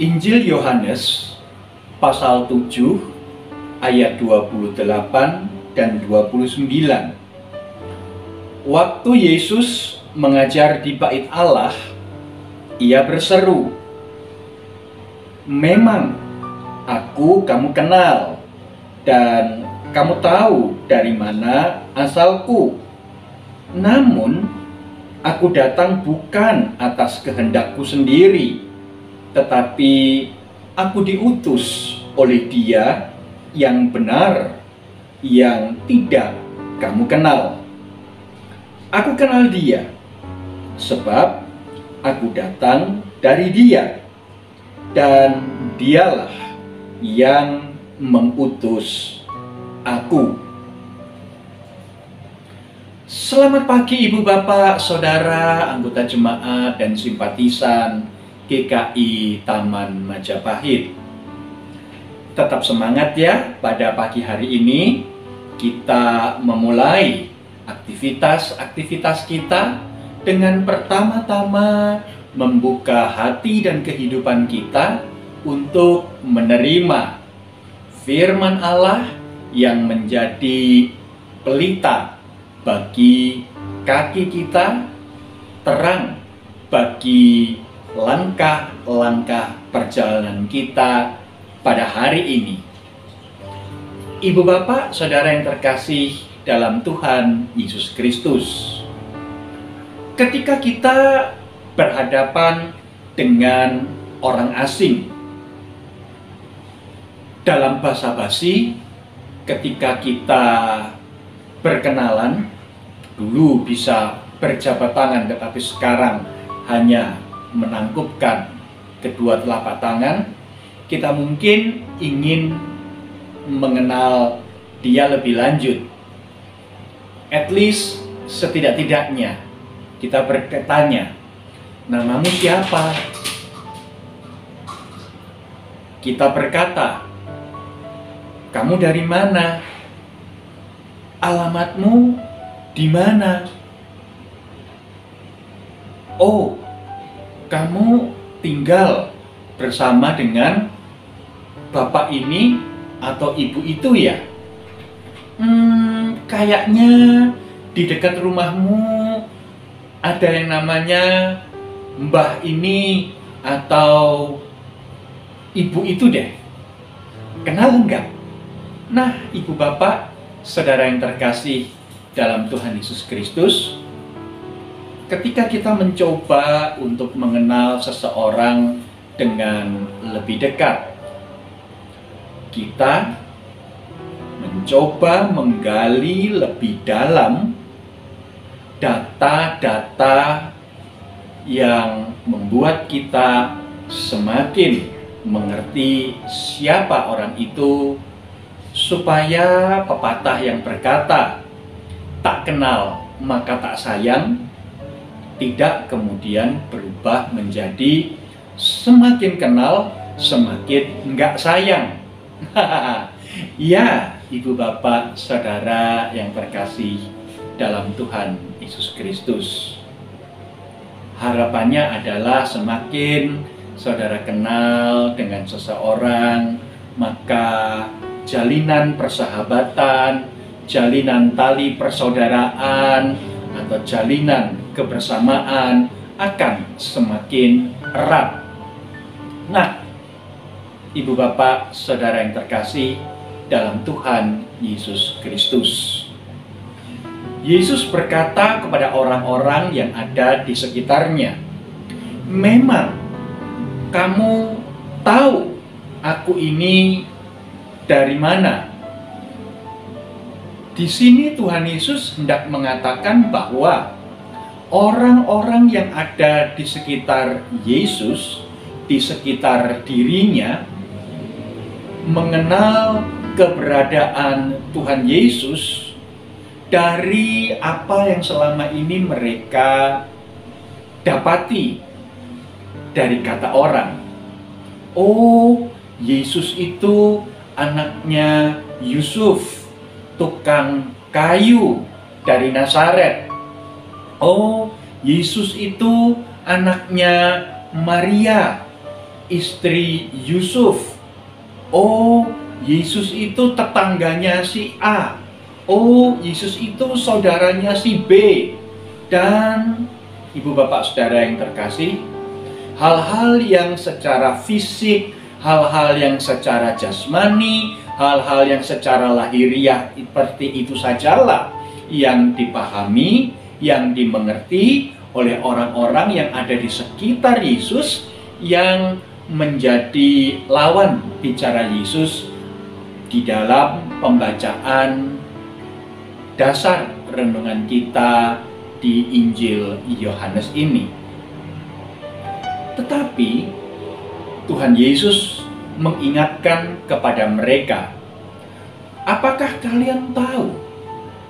Injil Yohanes pasal 7 ayat 28 dan 29. Waktu Yesus mengajar di Bait Allah, ia berseru, "Memang aku kamu kenal, dan kamu tahu dari mana asalku. Namun, aku datang bukan atas kehendakku sendiri, tetapi aku diutus oleh Dia yang benar, yang tidak kamu kenal. Aku kenal Dia, sebab aku datang dari Dia, dan Dialah yang mengutus aku." Selamat pagi Ibu Bapak, Saudara, anggota jemaat dan simpatisan GKI Taman Majapahit. Tetap semangat ya, pada pagi hari ini kita memulai aktivitas-aktivitas kita dengan pertama-tama membuka hati dan kehidupan kita untuk menerima firman Allah yang menjadi pelita bagi kaki kita, terang bagi langkah-langkah perjalanan kita pada hari ini. Ibu Bapak, Saudara yang terkasih dalam Tuhan Yesus Kristus, ketika kita berhadapan dengan orang asing, dalam basa-basi, ketika kita berkenalan, dulu bisa berjabat tangan, tetapi sekarang hanya menangkupkan kedua telapak tangan. Kita mungkin ingin mengenal dia lebih lanjut. At least setidak-tidaknya kita bertanya, "Namamu siapa?" Kita berkata, "Kamu dari mana? Alamatmu di mana?" "Oh, kamu tinggal bersama dengan bapak ini atau ibu itu ya? Kayaknya di dekat rumahmu ada yang namanya Mbah ini atau ibu itu deh. Kenal enggak?" Nah, Ibu Bapak, Saudara yang terkasih dalam Tuhan Yesus Kristus, ketika kita mencoba untuk mengenal seseorang dengan lebih dekat, kita mencoba menggali lebih dalam data-data yang membuat kita semakin mengerti siapa orang itu, supaya pepatah yang berkata, "Tak kenal maka tak sayang," tidak kemudian berubah menjadi semakin kenal semakin nggak sayang. Ya, Ibu Bapak, Saudara yang terkasih dalam Tuhan Yesus Kristus, harapannya adalah semakin saudara kenal dengan seseorang, maka jalinan persahabatan, jalinan tali persaudaraan, atau jalinan kebersamaan akan semakin erat. Nah, Ibu Bapak, Saudara yang terkasih dalam Tuhan Yesus Kristus, Yesus berkata kepada orang-orang yang ada di sekitarnya, "Memang kamu tahu aku ini dari mana?" Di sini Tuhan Yesus hendak mengatakan bahwa orang-orang yang ada di sekitar Yesus, di sekitar dirinya, mengenal keberadaan Tuhan Yesus dari apa yang selama ini mereka dapati dari kata orang. "Oh, Yesus itu anaknya Yusuf, tukang kayu dari Nazaret. Oh, Yesus itu anaknya Maria, istri Yusuf. Oh, Yesus itu tetangganya si A. Oh, Yesus itu saudaranya si B. Dan ibu bapak saudara yang terkasih, hal-hal yang secara fisik, hal-hal yang secara jasmani, hal-hal yang secara lahiriah seperti itu sajalah yang dipahami, yang dimengerti oleh orang-orang yang ada di sekitar Yesus, yang menjadi lawan bicara Yesus di dalam pembacaan dasar renungan kita di Injil Yohanes ini. Tetapi Tuhan Yesus mengingatkan kepada mereka, apakah kalian tahu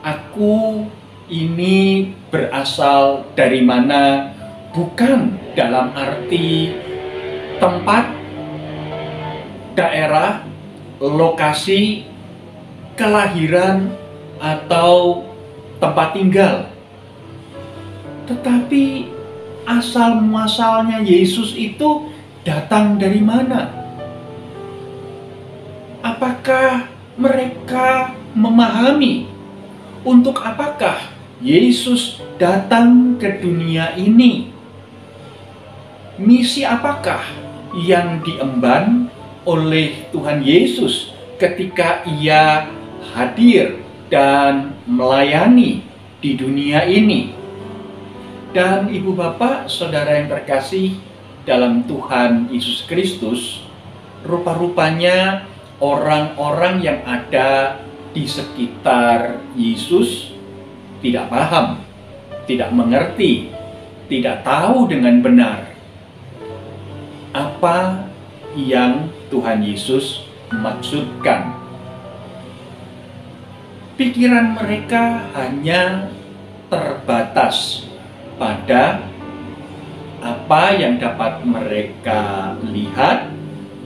aku ini berasal dari mana? Bukan dalam arti tempat, daerah, lokasi, kelahiran, atau tempat tinggal. Tetapi asal muasalnya Yesus itu datang dari mana? Apakah mereka memahami untuk apakah Yesus datang ke dunia ini? Misi apakah yang diemban oleh Tuhan Yesus ketika Ia hadir dan melayani di dunia ini? Dan ibu bapak, saudara yang terkasih dalam Tuhan Yesus Kristus, rupa-rupanya orang-orang yang ada di sekitar Yesus tidak paham, tidak mengerti, tidak tahu dengan benar apa yang Tuhan Yesus maksudkan. Pikiran mereka hanya terbatas pada apa yang dapat mereka lihat,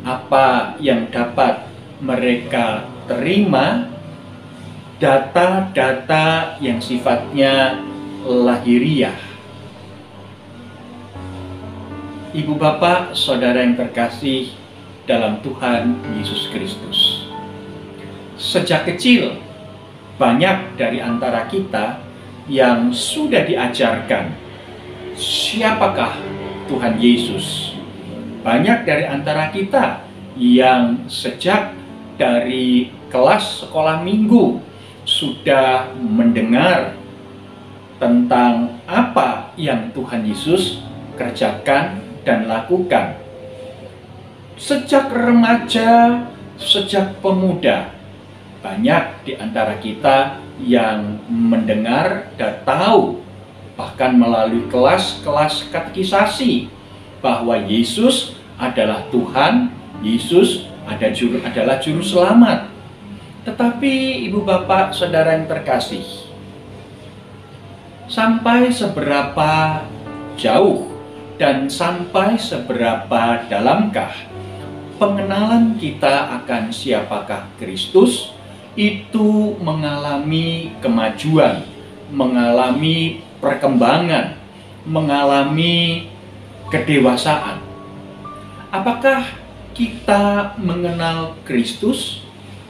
apa yang dapat mereka terima, data-data yang sifatnya lahiriah. Ibu bapak, saudara yang terkasih dalam Tuhan Yesus Kristus, sejak kecil banyak dari antara kita yang sudah diajarkan siapakah Tuhan Yesus. Banyak dari antara kita yang sejak dari kelas sekolah minggu sudah mendengar tentang apa yang Tuhan Yesus kerjakan dan lakukan. Sejak remaja, sejak pemuda, banyak di antara kita yang mendengar dan tahu, bahkan melalui kelas-kelas katekisasi, bahwa Yesus adalah Tuhan, Yesus adalah juru selamat. Tetapi ibu bapak, saudara yang terkasih, sampai seberapa jauh dan sampai seberapa dalamkah pengenalan kita akan siapakah Kristus itu mengalami kemajuan, mengalami perkembangan, mengalami kedewasaan? Apakah kita mengenal Kristus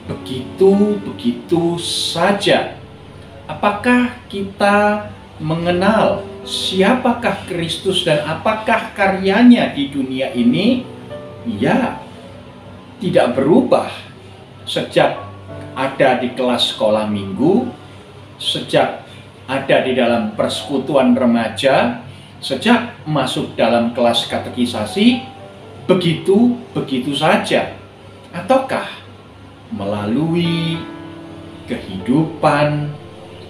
begitu saja? Apakah kita mengenal siapakah Kristus dan apakah karyanya di dunia ini? Ya, tidak berubah sejak ada di kelas sekolah minggu, sejak ada di dalam persekutuan remaja, sejak masuk dalam kelas katekisasi, begitu saja. Ataukah melalui kehidupan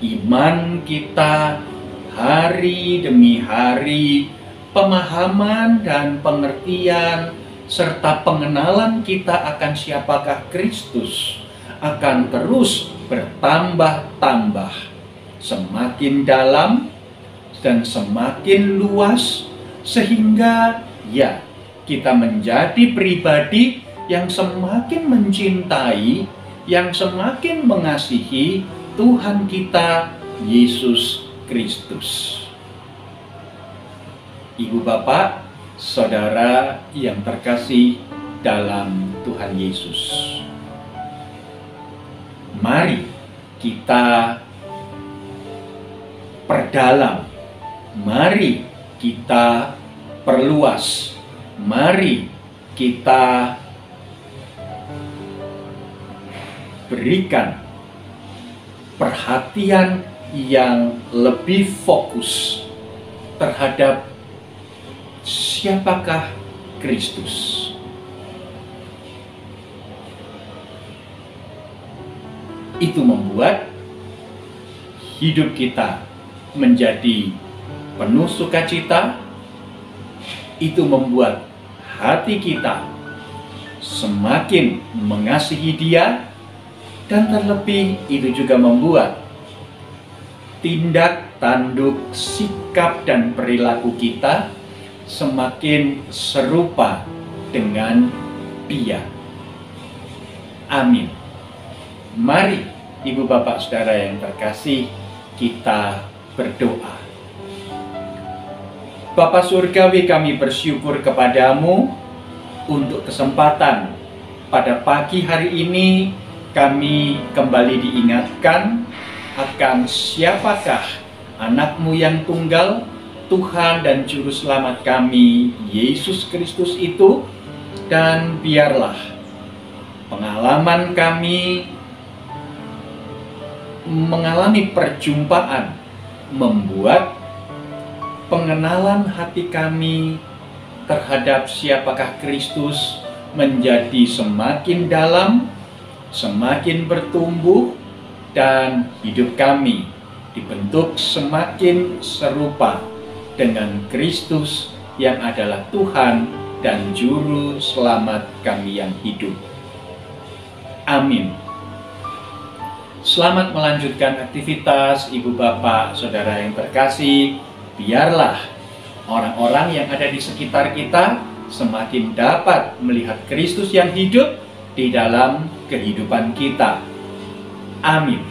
iman kita hari demi hari, pemahaman dan pengertian serta pengenalan kita akan siapakah Kristus akan terus bertambah-tambah, semakin dalam dan semakin luas, sehingga ya, kita menjadi pribadi yang semakin mencintai, yang semakin mengasihi Tuhan kita Yesus Kristus. Ibu bapak, saudara yang terkasih dalam Tuhan Yesus. Mari kita perdalam, mari kita perluas, mari kita berikan perhatian yang lebih fokus terhadap siapakah Kristus. Itu membuat hidup kita menjadi penuh sukacita. Itu membuat hati kita semakin mengasihi Dia, dan terlebih itu juga membuat tindak tanduk, sikap dan perilaku kita semakin serupa dengan Dia. Amin. Mari Ibu Bapak Saudara yang terkasih, kita berdoa. Bapa Surgawi, kami bersyukur kepadamu untuk kesempatan pada pagi hari ini kami kembali diingatkan akan siapakah anak-Mu yang tunggal, Tuhan dan Juru Selamat kami, Yesus Kristus itu. Dan biarlah pengalaman kami mengalami perjumpaan membuat pengenalan hati kami terhadap siapakah Kristus menjadi semakin dalam, semakin bertumbuh, dan hidup kami dibentuk semakin serupa dengan Kristus yang adalah Tuhan dan Juru Selamat kami yang hidup. Amin. Selamat melanjutkan aktivitas Ibu Bapak Saudara yang terkasih. Biarlah orang-orang yang ada di sekitar kita semakin dapat melihat Kristus yang hidup di dalam kehidupan kita. Amin.